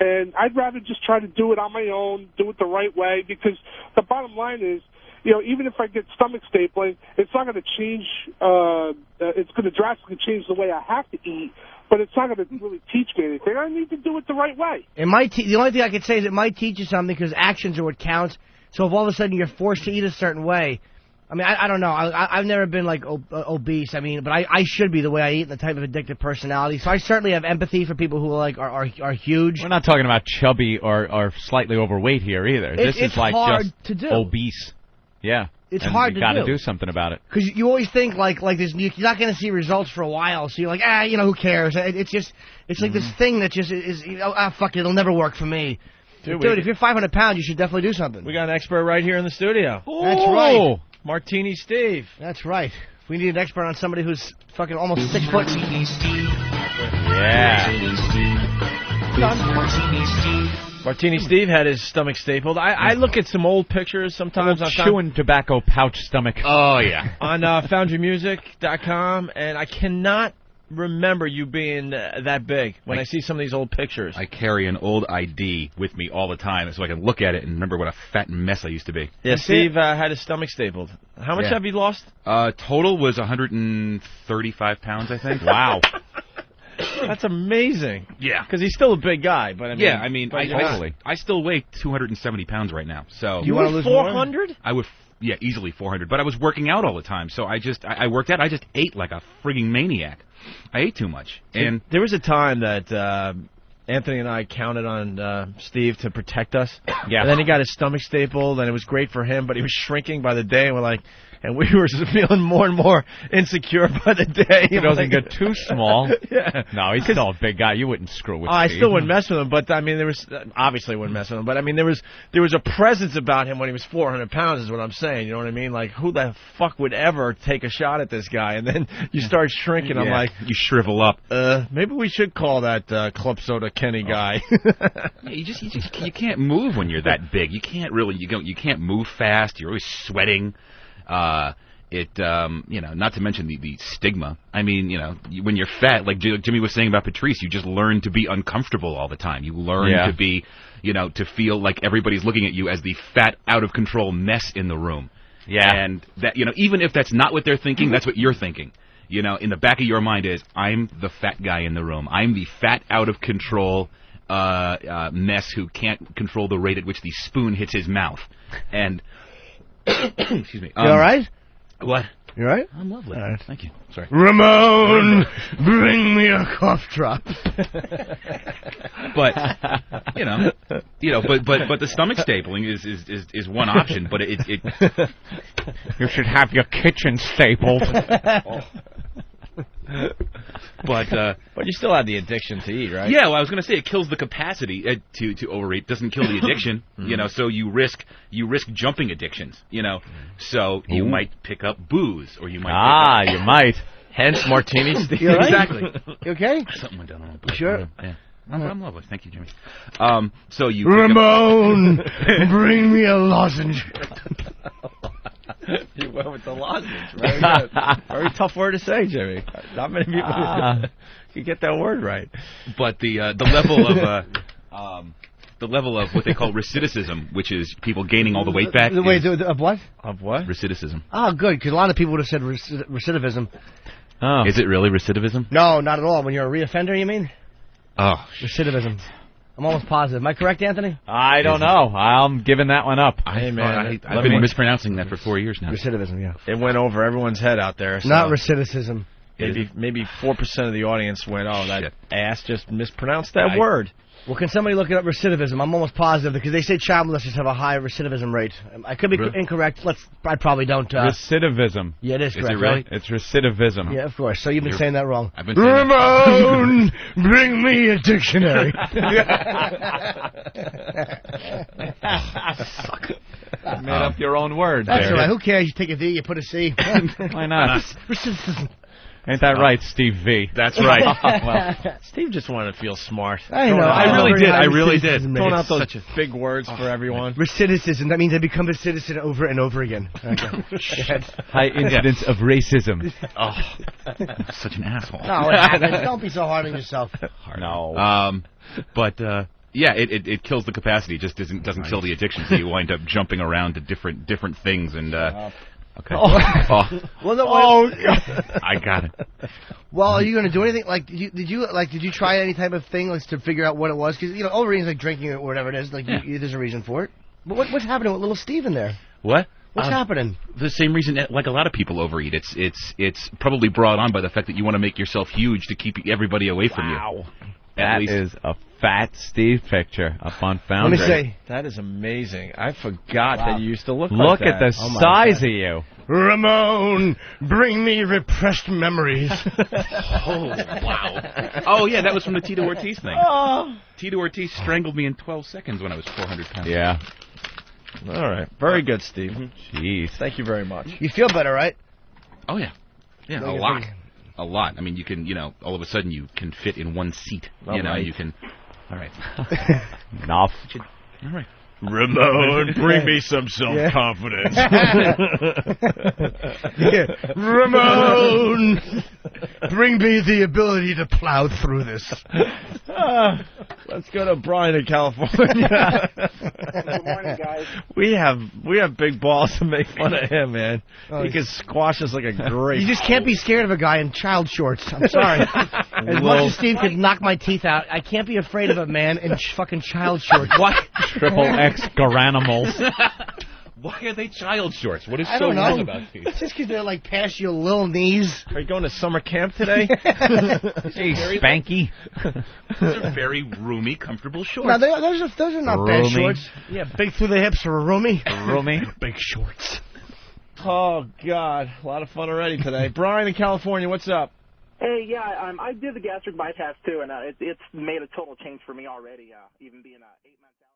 And I'd rather just try to do it on my own, do it the right way, because the bottom line is, even if I get stomach stapling, it's not going to change, it's going to drastically change the way I have to eat, but it's not going to really teach me anything. I need to do it the right way. It might. The only thing I could say is it might teach you something, because actions are what counts. So if all of a sudden you're forced to eat a certain way, I mean, I don't know. I've never been, like, obese. I mean, but I should be the way I eat and the type of addictive personality. So I certainly have empathy for people who, like, are huge. We're not talking about chubby or slightly overweight here either. This is like hard just to do. Obese. Yeah. It's hard to do. You got to do something about it. Because you always think, like this, you're not going to see results for a while. So you're like, who cares? It's like this thing that just is, fuck it, it'll never work for me. Dude, if you're 500 pounds, you should definitely do something. We got an expert right here in the studio. Oh. That's right. Martini Steve. That's right. We need an expert on somebody who's fucking almost 6 foot. Yeah. Martini Steve had his stomach stapled. I look at some old pictures sometimes. Chewing tobacco pouch stomach. Oh, yeah. On foundrymusic.com, and I cannot remember you being that big when I see some of these old pictures. I carry an old ID with me all the time so I can look at it and remember what a fat mess I used to be. Yeah, Steve had his stomach stapled. How much have you lost? Total was 135 pounds, I think. Wow. That's amazing. Yeah. Because he's still a big guy. But I still weigh 270 pounds right now. So you want to lose 400? I would, easily 400. But I was working out all the time, so I worked out. I just ate like a frigging maniac. I ate too much. And there was a time that Anthony and I counted on Steve to protect us. Yeah. And then he got his stomach stapled, and it was great for him, but he was shrinking by the day, and we were feeling more and more insecure by the day. He doesn't get too small. Yeah. No, he's still a big guy. You wouldn't screw with Steve. I still wouldn't mess with him, but I mean, there was obviously wouldn't mess with him. But I mean, there was a presence about him when he was 400 pounds. Is what I'm saying. You know what I mean? Like, who the fuck would ever take a shot at this guy? And then you start shrinking. I'm like, you shrivel up. Maybe we should call that Club Soda Kenny guy. Yeah, you can't move when you're that big. You can't really. You can't move fast. You're always sweating. Not to mention the stigma. I mean, when you're fat, like Jimmy was saying about Patrice, you just learn to be uncomfortable all the time. You learn to be, to feel like everybody's looking at you as the fat, out of control mess in the room. Yeah. And that, even if that's not what they're thinking, that's what you're thinking. In the back of your mind is, I'm the fat guy in the room. I'm the fat, out of control mess who can't control the rate at which the spoon hits his mouth. And excuse me. You all right? What? You all right? I'm lovely. All right. Thank you. Sorry. Ramon, bring me a cough drop. But but the stomach stapling is one option. But it you should have your kitchen stapled. But you still have the addiction to eat, right? Yeah, well, I was going to say it kills the capacity to overeat. Doesn't kill the addiction, So you risk jumping addictions, So you might pick up booze, or you might. You might. Hence Martini Steve. You all right? Exactly. You okay? Something went down on You sure? Yeah. I'm lovely. Thank you, Jimmy. So you. Ramon, bring me a lozenge. You went with the lozenge. Very good. Very tough word to say, Jimmy. Not many people can get that word right. But the level of what they call recidivism, which is people gaining all the weight back. Wait, of what? Of what? Recidivism. Oh, good, because a lot of people would have said recidivism. Oh. Is it really recidivism? No, not at all. When you're a reoffender, you mean? Oh, recidivism. I'm almost positive. Am I correct, Anthony? I don't know. I'm giving that one up. I've been mispronouncing that for 4 years now. Recidivism, yeah. It went over everyone's head out there. So not recidivism. Maybe 4% of the audience went, oh, that ass just mispronounced that word. Well, can somebody look up recidivism? I'm almost positive because they say child molesters have a high recidivism rate. I could be incorrect. I probably don't. Recidivism. Yeah, it is correct, it really? right? It's recidivism. Yeah, of course. So you've been saying that wrong. I've been saying Ramon, bring me a dictionary. Made up your own word. That's there. all right. Who cares? You take a D, you put a C. Why not? Recidivism. Ain't that right, Steve V? That's right. Well, Steve just wanted to feel smart. I know. I really did. Throwing out those big words for everyone. Recidivism. That means I become a citizen over and over again. Okay. High incidence of racism. Oh, such an asshole. No, it happens. Don't be so hard on yourself. No. But Yeah, it kills the capacity. It just doesn't kill the addiction. So you wind up jumping around to different things and. Okay. Well, no, God. I got it. Well, are you going to do anything? Like, did you try any type of thing, like, to figure out what it was? Because overeating is like drinking or whatever it is. Like, there's a reason for it. But what's happening with little Steve in there? What? What's happening? The same reason, like a lot of people overeat. It's probably brought on by the fact that you want to make yourself huge to keep everybody away from you. Wow. That is a fat Steve picture up on Let me Foundry. say. That is amazing. I forgot that you used to look Look like at that. the size of you. Ramon, bring me repressed memories. Oh, wow. Oh, yeah, that was from the Tito Ortiz thing. Tito Ortiz strangled me in 12 seconds when I was 400 pounds. Yeah. All right. Very good, Steve. Jeez. Thank you very much. You feel better, right? Oh, yeah. Yeah, a lot. A lot. I mean, you can, all of a sudden you can fit in one seat. You can... All right. Enough. All right. Ramon, bring me some self-confidence. Ramon, bring me the ability to plow through this. Let's go to Brian in California. Good morning, guys. We have big balls to make fun of him, man. He can squash us like a grape. You just can't be scared of a guy in child shorts. I'm sorry. As much as Steve could knock my teeth out, I can't be afraid of a man in fucking child shorts. What? Triple X Garanimals. Why are they child shorts? What is I so don't know. wrong about these? It's just because they're like past your little knees. Are you going to summer camp today? Hey, Spanky. Those are very roomy, comfortable shorts. No, those are not bad Roomy. shorts. Yeah, big through the hips for a roomy. Roomy. Big shorts. Oh, God. A lot of fun already today. Brian in California, what's up? Hey, yeah, I did the gastric bypass too, and it's made a total change for me already. Even being 8 months out.